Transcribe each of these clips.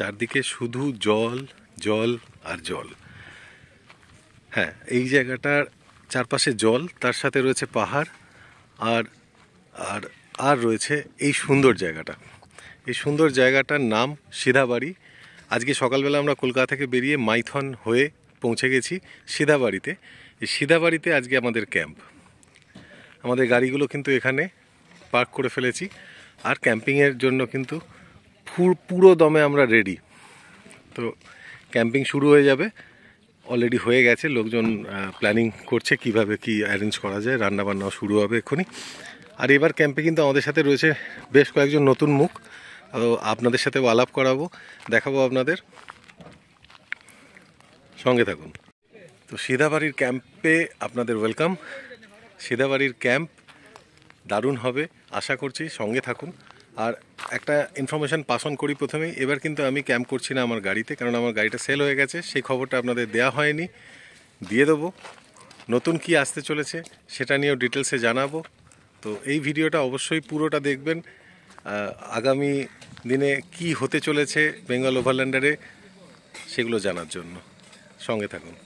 চারদিকে শুধু জল জল আর জল। হ্যাঁ, এই জায়গাটার চারপাশে জল, তার সাথে রয়েছে পাহাড়, আর আর আর রয়েছে এই সুন্দর জায়গাটা। এই সুন্দর জায়গাটার নাম সিধাবাড়ি। আজকে সকালবেলা আমরা কলকাতা থেকে বেরিয়ে মাইথন হয়ে পৌঁছে গেছি সিধাবাড়িতে। এই সিধাবাড়িতে আজকে আমাদের ক্যাম্প। আমাদের গাড়িগুলো কিন্তু এখানে পার্ক করে ফেলেছি, আর ক্যাম্পিংয়ের জন্য কিন্তু পুরো দমে আমরা রেডি। তো ক্যাম্পিং শুরু হয়ে যাবে, অলরেডি হয়ে গেছে। লোকজন প্ল্যানিং করছে কিভাবে কি অ্যারেঞ্জ করা যায়, রান্নাবান্নাও শুরু হবে এক্ষুনি। আর এবার ক্যাম্পে কিন্তু আমাদের সাথে রয়েছে বেশ কয়েকজন নতুন মুখ, আপনাদের সাথেও আলাপ করাবো, দেখাবো আপনাদের, সঙ্গে থাকুন। তো সিধাবাড়ির ক্যাম্পে আপনাদের ওয়েলকাম। সিধাবাড়ির ক্যাম্প দারুণ হবে আশা করছি, সঙ্গে থাকুন। আর একটা ইনফরমেশান পাস অন করি প্রথমেই, এবার কিন্তু আমি ক্যাম্প করছি না আমার গাড়িতে, কারণ আমার গাড়িটা সেল হয়ে গেছে। সেই খবরটা আপনাদের দেওয়া হয়নি, দিয়ে দেবো। নতুন কি আসতে চলেছে সেটা নিয়েও ডিটেলসে জানাবো। তো এই ভিডিওটা অবশ্যই পুরোটা দেখবেন, আগামী দিনে কি হতে চলেছে বেঙ্গল ওভারল্যান্ডারে সেগুলো জানার জন্য, সঙ্গে থাকুন।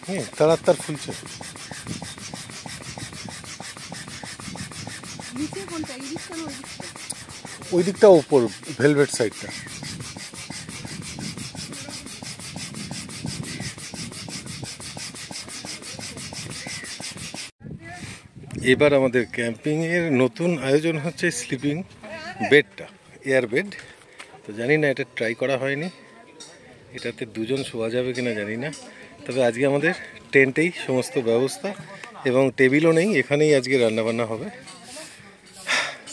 হ্যাঁ, তার ফুলছে। ওই দিকটা উপর ভেলভেট সাইডটা। এবার আমাদের ক্যাম্পিংয়ের নতুন আয়োজন হচ্ছে স্লিপিং বেডটা, এয়ার বেড। তো জানি না, এটা ট্রাই করা হয়নি, এটাতে দুজন শোয়া যাবে কিনা জানি না। তবে আজকে আমাদের টেন্টেই সমস্ত ব্যবস্থা, এবং টেবিলও নেই, এখানেই আজকে রান্নাবান্না হবে।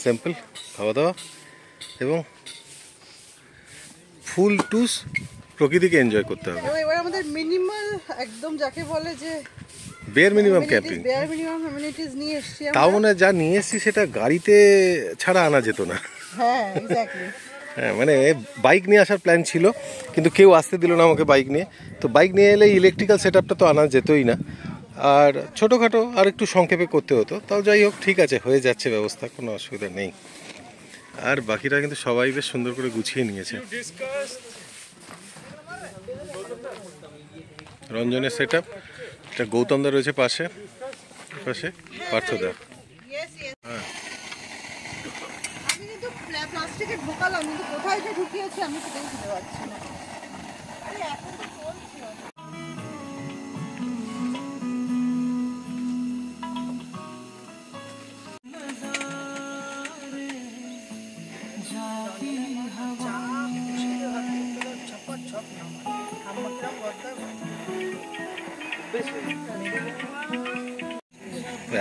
সিম্পল খাওয়া দাওয়া এবং ফুল টুস প্রকৃতিকে এনজয় করতে হবে। এবার আমাদের মিনিমাল একদম যাকে বলে যে বেয়ার মিনিমাম ক্যাম্পিং, তাও মনে হয় যা নিয়ে এসেছি সেটা গাড়িতে ছাড়া আনা যেত না। হ্যাঁ, মানে বাইক নিয়ে আসার প্ল্যান ছিল, কিন্তু কেউ আসতে দিল না আমাকে বাইক নিয়ে। তো বাইক নিয়ে এলে ইলেকট্রিক্যাল সেট আপটা তো আনা যেতই না, আর ছোটোখাটো আর একটু সংক্ষেপে করতে হতো। তাও যাই হোক, ঠিক আছে, হয়ে যাচ্ছে ব্যবস্থা, কোনো অসুবিধা নেই। আর বাকিরা কিন্তু সবাই বেশ সুন্দর করে গুছিয়ে নিয়েছে। রঞ্জনের সেট আপ, এটা গৌতমদা রয়েছে পাশে পাশে, পার্থদা। হ্যাঁ, প্লাস্টিকে ঢোকালাম, কিন্তু কোথায় যে ঢুকিয়েছে আমি সেটাই বুঝতে পারছি না। আরে এখন তো চলছে।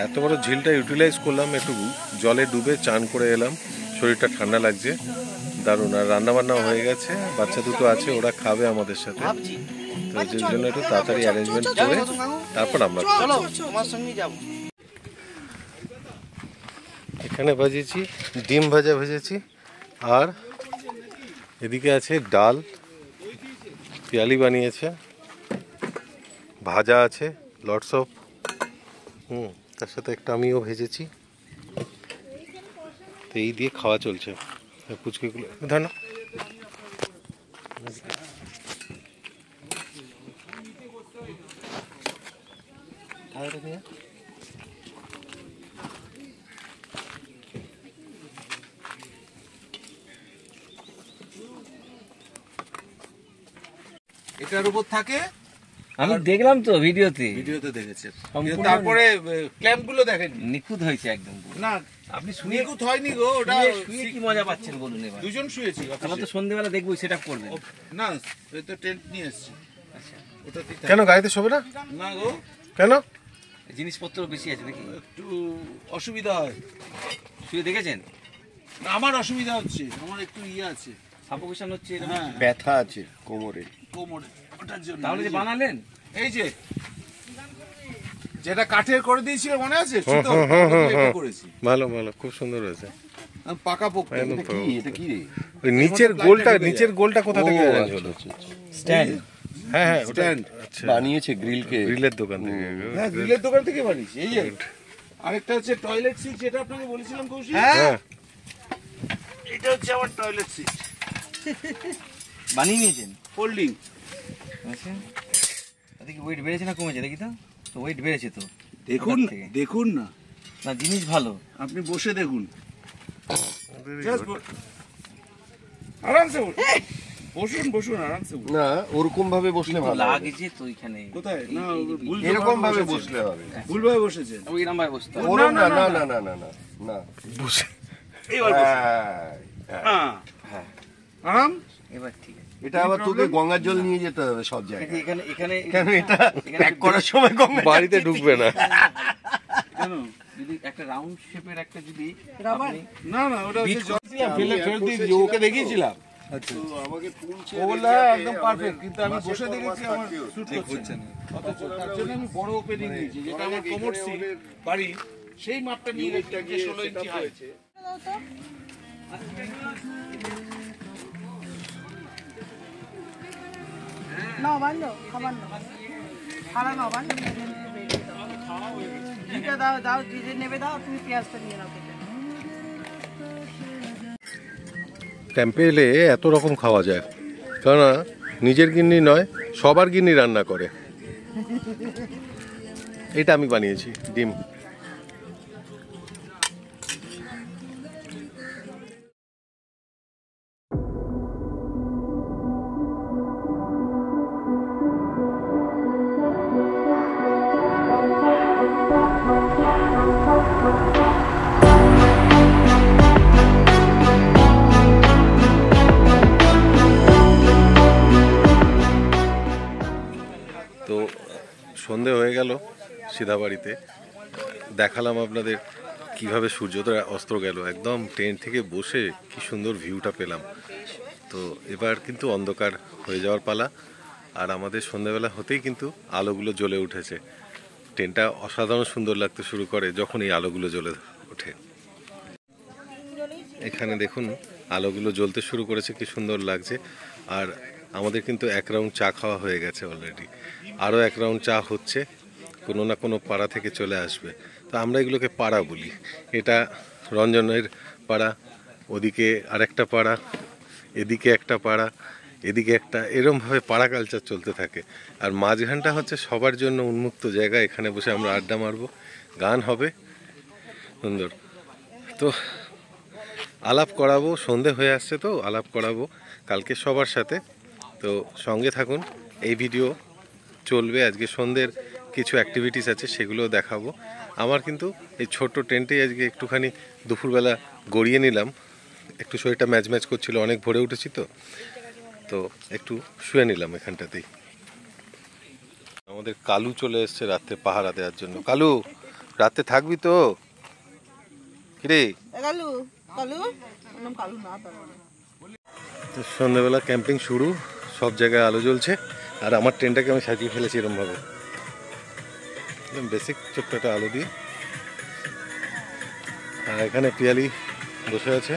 এত বড় ঝিলটা ইউটিলাইজ করলাম, একটু জলে ডুবে চান করে এলাম, শরীরটা ঠান্ডা লাগছে, দারুণ। আর রান্নাবান্নাও হয়ে গেছে, বাচ্চা দুটো আছে, ওরা খাবে আমাদের সাথে। তো এর জন্য একটু তাড়াতাড়ি অ্যারেঞ্জমেন্ট করে তারপর আমরা এখানে ভাজেছি ডিম ভাজা ভেজেছি, আর এদিকে আছে ডাল, পিয়ালি বানিয়েছে, ভাজা আছে লটস অফ, তার সাথে একটা আমিও ভেজেছি। তো এই দিয়ে খাওয়া চলছে। পুচকিগুলো ধর না, এটার উপর থাকে। আমি দেখলাম তো ভিডিওতে দেখেছেন, তারপরে ক্ল্যাম্প গুলো দেখেন নিখুঁত হয়েছে একদম। না, আপনি শুয়ে নিখুঁত হয়নি গো, ওটা শুয়ে কি মজা পাচ্ছেন বলুন। এবার দুজন শুয়েছি, আমরা তো সন্ধ্যেবেলা দেখবো সেটা করবেন না, ওই তো টেন্ট নিয়ে এসেছি। আচ্ছা, ওটাতে কেন গাড়িতে শোবে না? না গো, কেন? জিনিসপত্র বেশি আছে নাকি, একটু অসুবিধা হয়। শুয়ে দেখেছেন? আমার অসুবিধা হচ্ছে, আমার একটু ইয়ে আছে, সাফোকেশন হচ্ছে, হ্যাঁ ব্যথা আছে কোমরে। ওটার জন্য। তাহলে যে বানালেন, এই যে যেটা কাঠের করে দিয়েছিল মনে আছে, ভালো ভালো, খুব সুন্দর হয়েছে, পাকা পোক্ত। এটা কি রে? ওই নিচের গোলটা কোথা থেকে অ্যারেঞ্জ হলো? স্ট্যান্ড হ্যাঁ হ্যাঁ ওটা Stand. আচ্ছা বানিয়েছে গ্রিলকে। গ্রিলের দোকান থেকে হ্যাঁ গ্রিলের দোকান থেকে বানিয়েছি এই যে আরেকটা হচ্ছে টয়লেট সিট যেটা আপনাকে বলেছিলাম কৌশিক হ্যাঁ এটা হচ্ছে আমার টয়লেট সিট বানিয়ে নিয়েছেন? ফোল্ডিং আচ্ছা, দেখি ওয়েট বেড়েছে না কমেছে দেখি তো। তো ওয়েট বেড়েছে তো। দেখুন ওখান থেকে। দেখুন না না জিনিস ভালো। আপনি বসে দেখুন Just আরামসে বসুন বসুন আরামসে বসুন না ওরকম ভাবে বসলে ভালো হবে। লাগছে তো এখানে। কোথায় না ভুল এরকম ভাবে বসলে হবে। ভুলভাবে বসেছেন ওই নাম্বার বসতে হবে। ওরকম না না না না না না না। বসে এইবার বসুন। হ্যাঁ, হ্যাঁ আরাম এবার ঠিক আছে। এটা আবার তোকে গঙ্গার জল নিয়ে যেতে হবে সব জায়গায়। এখানে এখানে কেন এটা প্যাক করার সময় গঙ্গা বাড়িতে ঢুকবে না কেন যদি একটা রাউন্ড শেপের একটা যদি রাবার না না ওটা হচ্ছে জল ফেলে ফেরত দিয়ে দিয়েছি, ওকে দেখিয়েছিলাম তো আমাকে তুলছে। ও বললো একদম পারফেক্ট কিন্তু আমি বসে দেখেছি আমার শুট করছে না অথচ তার জন্য আমি বড় ওপেনিং নিয়েছি যেটা আমার কোমর সিট বাড়ি সেই মাপটা নিয়ে গেছি যে 16 ইঞ্চি হাই দাও তো। নাও বান্ধো খাবার নাও খানা নাও বান্ধো জিরে দাও দাও জিরে নেবে দাও তুমি পেঁয়াজটা নিয়ে নাও কেটে। ক্যাম্পে এলে এত রকম খাওয়া যায় কেননা নিজের গিন্নি নয় সবার গিন্নি রান্না করে এটা আমি বানিয়েছি ডিম তো সন্ধে হয়ে গেল সিধাবাড়িতে দেখালাম আপনাদের কিভাবে সূর্যোদয় অস্ত গেল একদম ট্রেন থেকে বসে কি সুন্দর ভিউটা পেলাম তো এবার কিন্তু অন্ধকার হয়ে যাওয়ার পালা আর আমাদের সন্ধ্যাবেলা হতেই কিন্তু আলোগুলো জ্বলে উঠেছে ট্রেনটা অসাধারণ সুন্দর লাগতে শুরু করে যখন এই আলোগুলো জ্বলে ওঠে এখানে দেখুন আলোগুলো জ্বলতে শুরু করেছে কি সুন্দর লাগছে আর আমাদের কিন্তু এক রাউন্ড চা খাওয়া হয়ে গেছে অলরেডি আরও এক রাউন্ড চা হচ্ছে কোনো না কোনো পাড়া থেকে চলে আসবে তো আমরা এগুলোকে পাড়া বলি এটা রঞ্জনের পাড়া ওদিকে আরেকটা পাড়া এদিকে একটা পাড়া এদিকে একটা এরমভাবে পাড়া কালচার চলতে থাকে আর মাঝখানটা হচ্ছে সবার জন্য উন্মুক্ত জায়গা এখানে বসে আমরা আড্ডা মারবো গান হবে সুন্দর তো আলাপ করাবো সন্ধে হয়ে আসছে তো আলাপ করাবো কালকে সবার সাথে তো সঙ্গে থাকুন এই ভিডিও চলবে আজকে সন্ধ্যের কিছু অ্যাক্টিভিটিস আছে সেগুলো দেখাবো আমার কিন্তু এই ছোট্ট টেন্টেই আজকে একটুখানি দুপুরবেলা গড়িয়ে নিলাম একটু শরীরটা ম্যাচ ম্যাচ করছিল অনেক ভোরে উঠেছি তো তো একটু শুয়ে নিলাম এখানটাতেই আমাদের কালু চলে এসছে রাত্রে পাহারা দেওয়ার জন্য কালু রাতে থাকবি তো কিরে কালু কালু নাম কালু না তার মানে তো সন্ধ্যাবেলা ক্যাম্পিং শুরু সব জায়গায় আলো জ্বলছে আর আমার ট্রেনটাকে আমি সাজিয়ে ফেলেছি এরমভাবে একদম বেসিক ছোট্ট একটা আলো দিয়ে আর এখানে পিয়ালি বসে আছে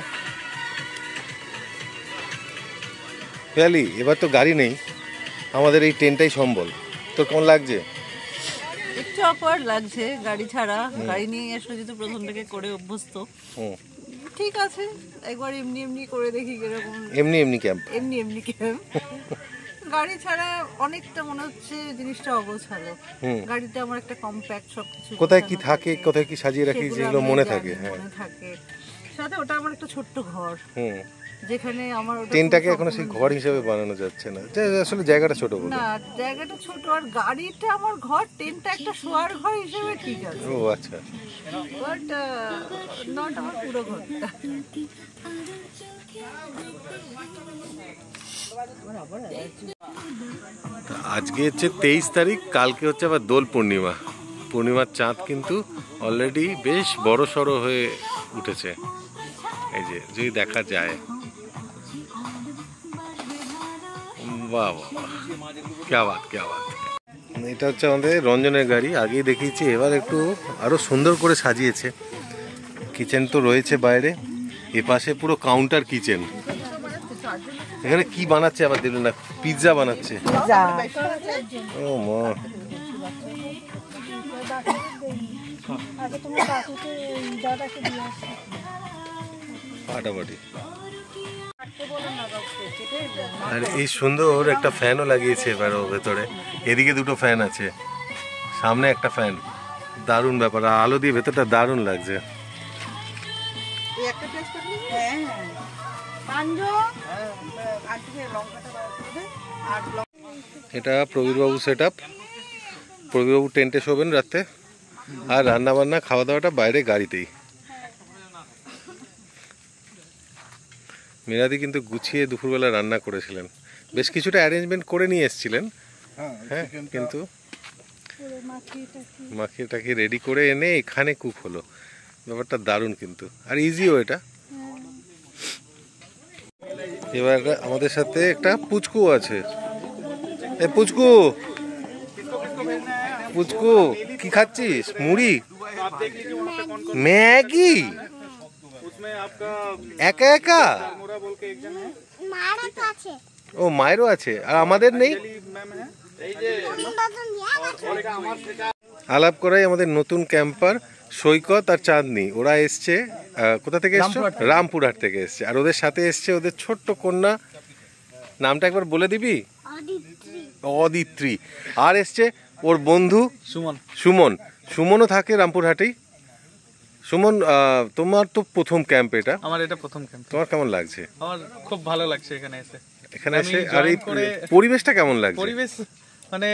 পিয়ালি এবার তো গাড়ি নেই আমাদের এই ট্রেনটাই সম্বল তোর কেমন লাগছে একটু অকওয়ার্ড লাগছে গাড়ি ছাড়া গাড়ি নিয়ে আসলে যেহেতু প্রথম থেকে করে অভ্যস্ত হুম ঠিক আছে একবার এমনি এমনি করে দেখি কিরকম এমনি এমনি ক্যাম্প এমনি এমনি ক্যাম্প গাড়ি ছাড়া অনেকটা মনে হচ্ছে জিনিসটা অগোছালো গাড়িতে আমার একটা কম্প্যাক্ট সবকিছু কোথায় কি থাকে কোথায় কি সাজিয়ে রাখি সেগুলো যেগুলো আমি মনে জানি, থাকে হ্যাঁ মনে থাকে সাথে ওটা আমার একটা ছোট্ট ঘর হুম যেখানে আমার ওটা ট্রেনটাকে খুব এখনো সেই স্বপ্ন। ঘর হিসেবে বানানো যাচ্ছে না আসলে জায়গাটা ছোট বলে না জায়গাটা ছোট আর গাড়িটা আমার ঘর ট্রেনটা একটা শোয়ার ঘর হিসেবে ঠিক আছে ও আচ্ছা বাট নট আমার পুরো ঘরটা আজকে হচ্ছে 23 তারিখ কালকে হচ্ছে আবার দোল পূর্ণিমা পূর্ণিমার চাঁদ কিন্তু অলরেডি বেশ বড় সড়ো হয়ে উঠেছে এই যে যদি দেখা যায় বাহ বাহ ক্যা বাত ক্যা বাত এটা হচ্ছে আমাদের রঞ্জনের গাড়ি আগেই দেখিয়েছি এবার একটু আরো সুন্দর করে সাজিয়েছে কিচেন তো রয়েছে বাইরে এপাশে পুরো কাউন্টার কিচেন এখানে কি বানাচ্ছে আবার দিল না, পিৎজা বানাচ্ছে। ও মা, ফাটাফাটি। আর এই সুন্দর একটা ফ্যানও লাগিয়েছে এবার ওর ভেতরে। এদিকে দুটো ফ্যান আছে, সামনে একটা ফ্যান। দারুণ ব্যাপার, আর আলো দিয়ে ভেতরটা দারুণ লাগছে। এটা প্রবীরবাবু সেট আপ। প্রবীরবাবু টেন্টে শোবেন রাতে, আর রান্না বান্না খাওয়া দাওয়াটা বাইরে গাড়িতেই। মিরাদি কিন্তু গুছিয়ে দুপুরবেলা রান্না করেছিলেন, বেশ কিছুটা অ্যারেঞ্জমেন্ট করে নিয়ে এসেছিলেন। হ্যাঁ, কিন্তু মাখিয়ে টাকিয়ে রেডি করে এনে এখানে কুক হলো। ব্যাপারটা দারুণ কিন্তু, আর ইজিও এটা। এবার আমাদের সাথে একটা পুচকু আছে। এ পুচকু, পুচকু কি খাচ্ছিস? মুড়ি, ম্যাগি, একা একা? ও মায়েরও আছে, আর আমাদের নেই। আলাপ করাই আমাদের নতুন ক্যাম্পার সৈকত আর চাঁদনি। ওরা এসছে কোথা থেকে এসছে? রামপুরহাট থেকে এসছে। আর ওদের সাথে এসছে ওদের ছোট্ট কন্যা, নামটা একবার বলে দিবি? অদিত্রী। আর এসছে ওর বন্ধু সুমন। সুমন, সুমনও থাকে রামপুরহাটেই। সুমন, তোমার তো প্রথম ক্যাম্প এটা। আমার এটা প্রথম ক্যাম্প। তোমার কেমন লাগছে? আমার খুব ভালো লাগছে এখানে এসে। এখানে এসে আর এই পরিবেশটা কেমন লাগছে? পরিবেশ মানে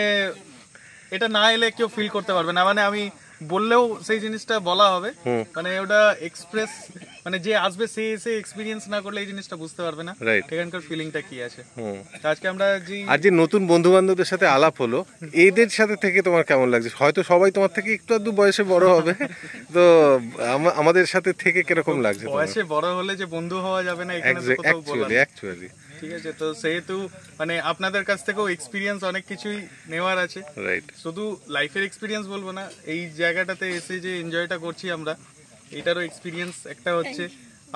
এটা না এলে কেউ ফিল করতে পারবে না। মানে আমি বললেও সেই জিনিসটা বলা হবে, মানে ওটা এক্সপ্রেস, মানে যে আসবে সে এসে এক্সপিরিয়েন্স না করলে এই জিনিসটা বুঝতে পারবে না এখানকার ফিলিংটা কি আছে। আজকে আমরা আর যে নতুন বন্ধু বান্ধবদের সাথে আলাপ হলো, এদের সাথে থেকে তোমার কেমন লাগছে? হয়তো সবাই তোমার থেকে একটু আধটু বয়সে বড় হবে, তো আমাদের সাথে থেকে কিরকম লাগছে? বয়সে বড় হলে যে বন্ধু হওয়া যাবে না এখানে তো কোথাও বলা নেই। অ্যাকচুয়ালি ঠিক আছে, তো সেহেতু মানে আপনাদের কাছ থেকেও এক্সপিরিয়েন্স অনেক কিছুই নেওয়ার আছে। রাইট, শুধু লাইফের এক্সপিরিয়েন্স বলবো না, এই জায়গাটাতে এসে যে এনজয়টা করছি আমরা, এটারও এক্সপিরিয়েন্স একটা হচ্ছে।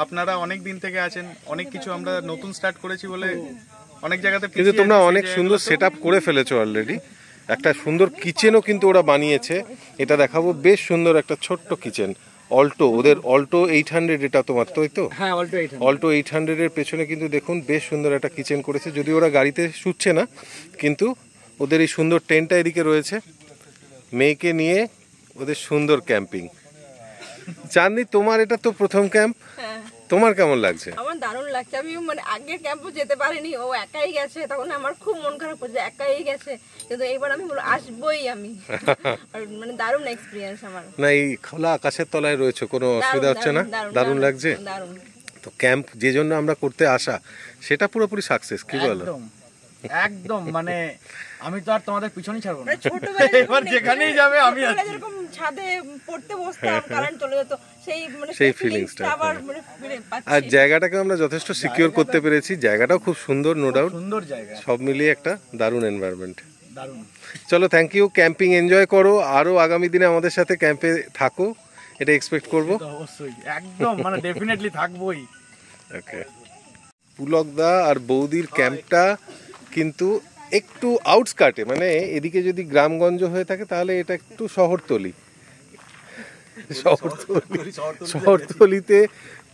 আপনারা অনেক দিন থেকে আছেন, অনেক কিছু আমরা নতুন স্টার্ট করেছি বলে অনেক জায়গাতে, কিন্তু তোমরা অনেক সুন্দর সেট আপ করে ফেলেছো অলরেডি। একটা সুন্দর কিচেনও কিন্তু ওরা বানিয়েছে, এটা দেখাবো। বেশ সুন্দর একটা ছোট্ট কিচেন। অল্টো, ওদের অল্টো 800, এটা তোমার তো? হ্যাঁ, অল্টো 800 এর পেছনে কিন্তু দেখুন বেশ সুন্দর একটা কিচেন করেছে। যদি ওরা গাড়িতে শুচ্ছে না, কিন্তু ওদের এই সুন্দর টেন্টটা এদিকে রয়েছে। মেয়েকে নিয়ে ওদের সুন্দর ক্যাম্পিং। চাঁদনি, তোমার এটা তো প্রথম ক্যাম্প, তোমার কেমন লাগছে? আমার দারুণ লাগছে। আমি মানে আগের ক্যাম্পও যেতে পারিনি, ও একাই গেছে, তখন আমার খুব মন খারাপ হচ্ছে, একাই গেছে, কিন্তু এইবার আমি আসবোই আমি। মানে দারুণ এক্সপিরিয়েন্স আমার। না, এই খোলা আকাশের তলায় রয়েছে, কোনো অসুবিধা হচ্ছে না? দারুণ লাগছে তো। ক্যাম্প যে জন্য আমরা করতে আসা, সেটা পুরোপুরি সাকসেস, কি বলো? একদম, মানে আমি তো আর তোমাদের পিছনেই ছাড়বো না। ছোটবেলায় এবার যেখানেই যাবে আমি আছি। এরকম ছাদে পড়তে বসতাম, কারেন্ট চলে যেত, সেই ফিলিংসটা আবার মানে ফিরে পাচ্ছি। আর জায়গাটাকে আমরা যথেষ্ট সিকিউর করতে পেরেছি। জায়গাটাও খুব সুন্দর, নো ডাউট, সুন্দর জায়গা, সব মিলিয়ে একটা দারুণ এনভায়রনমেন্ট। দারুণ। চলো, থ্যাংক ইউ। ক্যাম্পিং এনজয় করো, আরো আগামী দিনে আমাদের সাথে ক্যাম্পে থাকো, এটা এক্সপেক্ট করবো। অবশ্যই, একদম, মানে ডেফিনেটলি থাকবোই। ওকে। পুলকদা আর বৌদির ক্যাম্পটা কিন্তু একটু আউটস্কার্টে, মানে এদিকে যদি গ্রামগঞ্জ হয়ে থাকে তাহলে এটা একটু শহরতলি। শহরতলিতে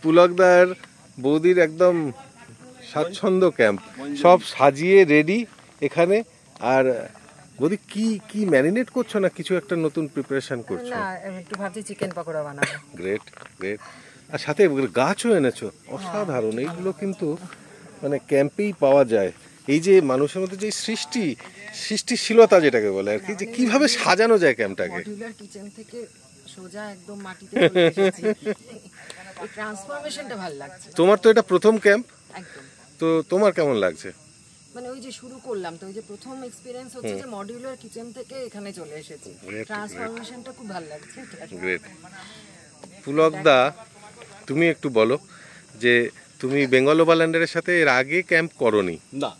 পুলকদার বৌদির একদম স্বাচ্ছন্দ্য ক্যাম্প, সব সাজিয়ে রেডি এখানে। আর বৌদি কি কি ম্যারিনেট করছো না কিছু একটা নতুন প্রিপারেশন করছো? না, আমি একটু ভাবছি চিকেন পকোড়া বানাবো। Great, great. আর সাথে গাছও এনেছো, অসাধারণ। এইগুলো কিন্তু মানে ক্যাম্পেই পাওয়া যায়। এই যে মানুষের মধ্যে যে সৃষ্টিশীলতা যেটাকে বলে আর কি, যে কিভাবে সাজানো যায় ক্যাম্পটাকে। মডিউলার কিচেন থেকে সোজা একদম মাটিতে চলে এসেছি। এই ট্রান্সফরমেশনটা ভালো লাগছে। তোমার তো এটা প্রথম ক্যাম্প, একদম। তো তোমার কেমন লাগছে? মানে ওই যে শুরু করলাম, তো ওই যে প্রথম এক্সপিরিয়েন্স হচ্ছে যে মডিউলার কিচেন থেকে এখানে চলে এসেছি। ট্রান্সফরমেশনটা খুব ভালো লাগছে। গ্রেট। পুলকদা, তুমি একটু বলো যে তুমি বেঙ্গল ওভারল্যান্ডের সাথে এর আগে ক্যাম্প করোনি, না,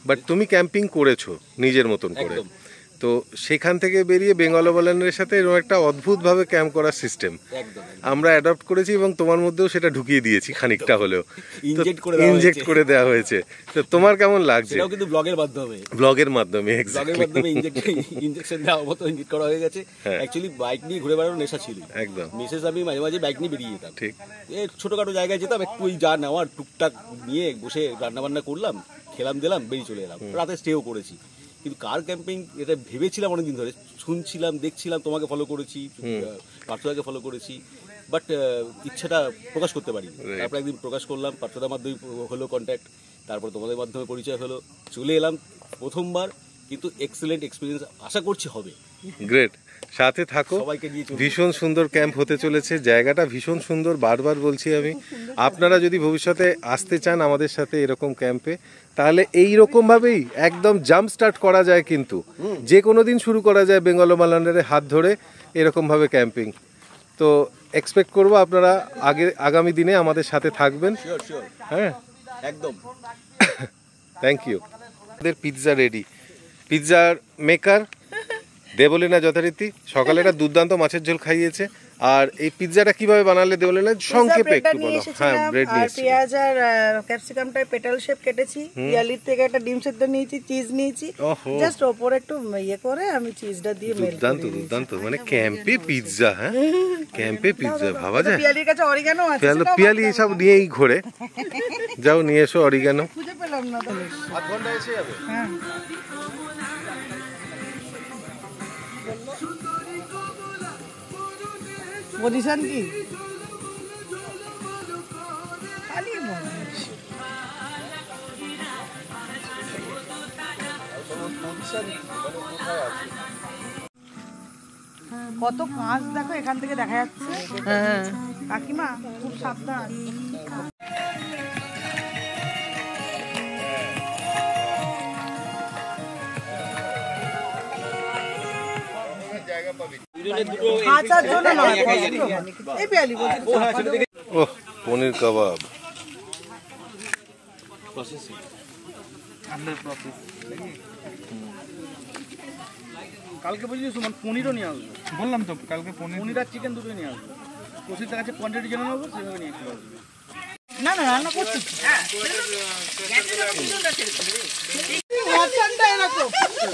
বাট তুমি ক্যাম্পিং করেছো নিজের মতন করে। তো সেখান থেকে বেরিয়ে বেঙ্গল ওভারল্যান্ডের সাথে এরকম একটা অদ্ভুতভাবে ক্যাম্প করার সিস্টেম আমরা অ্যাডপ্ট করেছি এবং তোমার মধ্যেও সেটা ঢুকিয়ে দিয়েছি খানিকটা হলেও ইনজেক্ট করে দেওয়া হয়েছে। তো তোমার কেমন লাগছে? সেটাও কিন্তু ব্লগের মাধ্যমে ব্লগের মাধ্যমে ইনজেকশন দেওয়ার মতো ইনজেক্ট করা হয়ে গেছে। অ্যাকচুয়ালি বাইক নিয়ে ঘুরে বেড়ানোর নেশা ছিল একদম। মিসেস আমি মাঝে মাঝে বাইক নিয়ে বেরিয়ে যেতাম, ঠিক এই ছোটখাটো জায়গায় যেতাম, একটু ওই যা নেওয়ার টুকটাক নিয়ে বসে রান্না বান্না করলাম, খেলাম দিলাম, বেরিয়ে চলে এলাম। রাতে স্টেও করেছি। কিন্তু কার ক্যাম্পিং এটা ভেবেছিলাম অনেকদিন ধরে, শুনছিলাম, দেখছিলাম, তোমাকে ফলো করেছি, পার্থদাকে ফলো করেছি, বাট ইচ্ছাটা প্রকাশ করতে পারি। তারপর একদিন প্রকাশ করলাম, পার্থদার মাধ্যমে হলো কন্ট্যাক্ট, তারপর তোমাদের মাধ্যমে পরিচয় হলো, চলে এলাম প্রথমবার। কিন্তু এক্সেলেন্ট এক্সপিরিয়েন্স আশা করছি হবে। গ্রেট, সাথে থাকো। সবাইকে নিয়ে ভীষণ সুন্দর ক্যাম্প হতে চলেছে, জায়গাটা ভীষণ সুন্দর, বারবার বলছি আমি। আপনারা যদি ভবিষ্যতে আসতে চান আমাদের সাথে এরকম ক্যাম্পে, তাহলে এই রকম ভাবেই একদম জাম্প স্টার্ট করা যায়, কিন্তু যে কোনো দিন শুরু করা যায় বেঙ্গল ওভারল্যান্ডের হাত ধরে এরকম ভাবে ক্যাম্পিং। তো এক্সপেক্ট করবো আপনারা আগামী দিনে আমাদের সাথে থাকবেন। হ্যাঁ, একদম। Thank you. আমাদের পিৎজা রেডি, পিৎজার মেকার দেবলীনা যথারীতি সকালে একটা দুর্দান্ত মাছের ঝোল খাইয়েছে। আর এই পিৎজাটা কিভাবে বানালে দেবলীনা, সংক্ষেপে একটু বলো। হ্যাঁ, ব্রেড নিয়েছি, পেঁয়াজ আর ক্যাপসিকামটা পেটাল শেপ কেটেছি, ইয়ালির থেকে একটা ডিম সেদ্ধ নিয়েছি, চিজ নিয়েছি, জাস্ট ওপরে একটু ইয়ে করে আমি চিজটা দিয়ে মেল্ট করে দিয়েছি। দুর্দান্ত, মানে ক্যাম্পে পিৎজা। হ্যাঁ, ক্যাম্পে পিৎজা ভাবা যায়। পিয়ালির কাছে অরিগানো আছে, পিয়ালি এসব নিয়েই ঘোরে, যাও নিয়ে এসো অরিগানো। খুঁজে পেলাম না তো। আধ ঘন্টা এসে যাবে। হ্যাঁ, পজিশন কি খালি কত কাঁচ দেখো এখান থেকে দেখা যাচ্ছে। হ্যাঁ কাকিমা খুব সাবধান। খাঁচার জন্য নয়, এই পেয়ালি বলছি। ওহ, পনির কাবাব। কালকে বুঝলি সুমন পনিরও নিয়ে আসবো, বললাম তো কালকে পনির আর চিকেন দুটোই নিয়ে আসবো। কষির কাছে কোয়ান্টিটি জেনে নেবো, সেভাবে নিয়ে চলে আসবো। না না, রান্না করছি।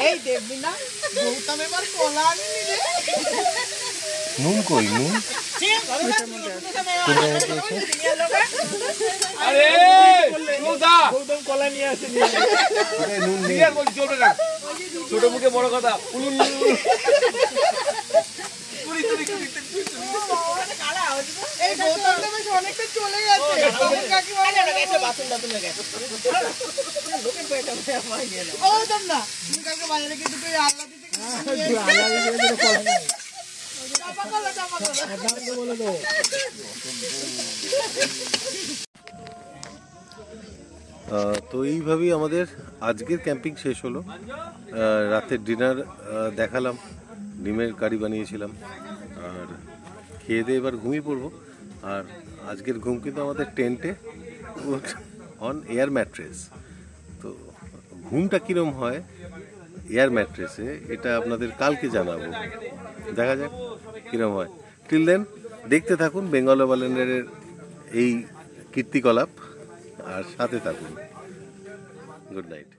এই দেখবি না গৌতম এবার কলা আনিনি রে। নুন কই, নুন গৌতম কলা নিয়ে আসেনি, ছোট মুখে বড় কথা। এই গৌতমটা বেশ অনেকটা চলে গেছে। গৌতম না, তুমি কালকে বাজারে গিয়ে দুটো আল্লাহ দিতে তো এইভাবেই আমাদের আজকের ক্যাম্পিং শেষ হলো। রাতের ডিনার দেখালাম, ডিমের কারি বানিয়েছিলাম, আর খেয়ে দিয়ে এবার ঘুমিয়ে পড়বো। আর আজকের ঘুম কিন্তু আমাদের টেন্টে অন এয়ার ম্যাট্রেস। তো ঘুমটা কীরকম হয় এয়ার ম্যাট্রেসে এটা আপনাদের কালকে জানাবো, দেখা যাক কীরকম হয়। টিল দেন দেখতে থাকুন বেঙ্গল ওভারল্যান্ডের এই কীর্তিকলাপ, আর সাথে থাকুন। Good night.